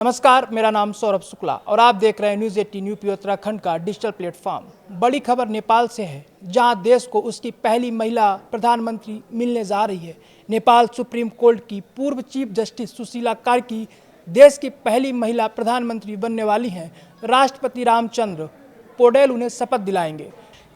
नमस्कार, मेरा नाम सौरभ शुक्ला और आप देख रहे हैं न्यूज़ 18 यूपी उत्तराखंड का डिजिटल प्लेटफॉर्म। बड़ी खबर नेपाल से है, जहां देश को उसकी पहली महिला प्रधानमंत्री मिलने जा रही है। नेपाल सुप्रीम कोर्ट की पूर्व चीफ जस्टिस सुशीला कार्की देश की पहली महिला प्रधानमंत्री बनने वाली हैं। राष्ट्रपति रामचंद्र पौडेल उन्हें शपथ दिलाएंगे।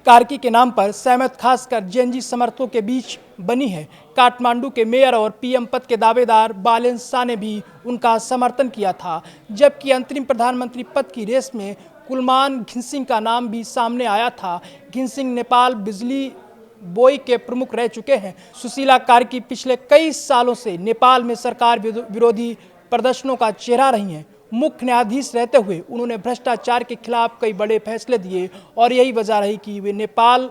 कार्की के नाम पर सहमत खासकर जेएनजी समर्थकों के बीच बनी है। काठमांडू के मेयर और पीएम पद के दावेदार बालेन शाह ने भी उनका समर्थन किया था, जबकि अंतरिम प्रधानमंत्री पद की रेस में कुलमान घिसिंग का नाम भी सामने आया था। घिसिंग नेपाल बिजली बोर्ड के प्रमुख रह चुके हैं। सुशीला कार्की पिछले कई सालों से नेपाल में सरकार विरोधी प्रदर्शनों का चेहरा रही हैं। मुख्य न्यायाधीश रहते हुए उन्होंने भ्रष्टाचार के खिलाफ कई बड़े फैसले दिए और यही वजह रही कि वे नेपाल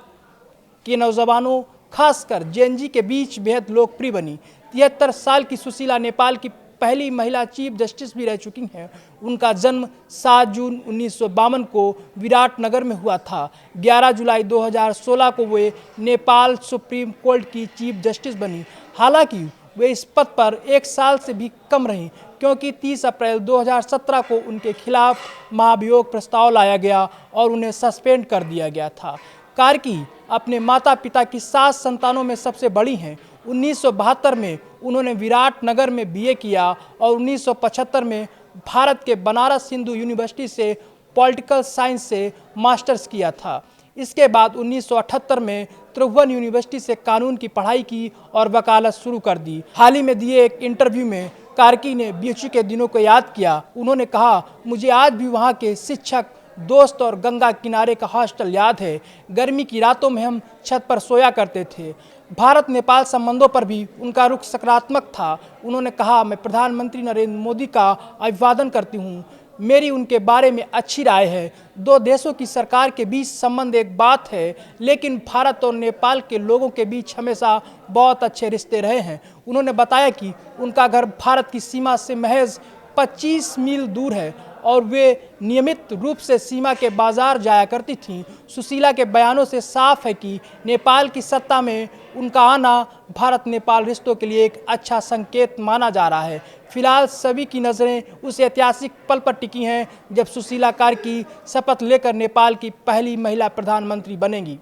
के नौजवानों खासकर जेएनजी के बीच बेहद लोकप्रिय बनी। 73 साल की सुशीला नेपाल की पहली महिला चीफ जस्टिस भी रह चुकी हैं। उनका जन्म 7 जून 1952 को विराटनगर में हुआ था। 11 जुलाई 2016 को वे नेपाल सुप्रीम कोर्ट की चीफ जस्टिस बनी। हालांकि वे इस पद पर 1 साल से भी कम रहीं, क्योंकि 30 अप्रैल 2017 को उनके खिलाफ महाभियोग प्रस्ताव लाया गया और उन्हें सस्पेंड कर दिया गया था। कार्की अपने माता पिता की 7 संतानों में सबसे बड़ी हैं। 1972 में उन्होंने विराटनगर में बीए किया और 1975 में भारत के बनारस हिंदू यूनिवर्सिटी से पॉलिटिकल साइंस से मास्टर्स किया था। इसके बाद 1978 में त्रिभुवन यूनिवर्सिटी से कानून की पढ़ाई की और वकालत शुरू कर दी। हाल ही में दिए एक इंटरव्यू में कार्की ने बीएचयू के दिनों को याद किया। उन्होंने कहा, मुझे आज भी वहाँ के शिक्षक, दोस्त और गंगा किनारे का हॉस्टल याद है। गर्मी की रातों में हम छत पर सोया करते थे। भारत नेपाल संबंधों पर भी उनका रुख सकारात्मक था। उन्होंने कहा, मैं प्रधानमंत्री नरेंद्र मोदी का अभिवादन करती हूँ। मेरी उनके बारे में अच्छी राय है। दो देशों की सरकार के बीच संबंध एक बात है, लेकिन भारत और नेपाल के लोगों के बीच हमेशा बहुत अच्छे रिश्ते रहे हैं। उन्होंने बताया कि उनका घर भारत की सीमा से महज 25 मील दूर है और वे नियमित रूप से सीमा के बाजार जाया करती थीं। सुशीला के बयानों से साफ है कि नेपाल की सत्ता में उनका आना भारत नेपाल रिश्तों के लिए एक अच्छा संकेत माना जा रहा है। फिलहाल सभी की नज़रें उस ऐतिहासिक पल पर टिकी हैं जब सुशीला कार्की शपथ लेकर नेपाल की पहली महिला प्रधानमंत्री बनेंगी।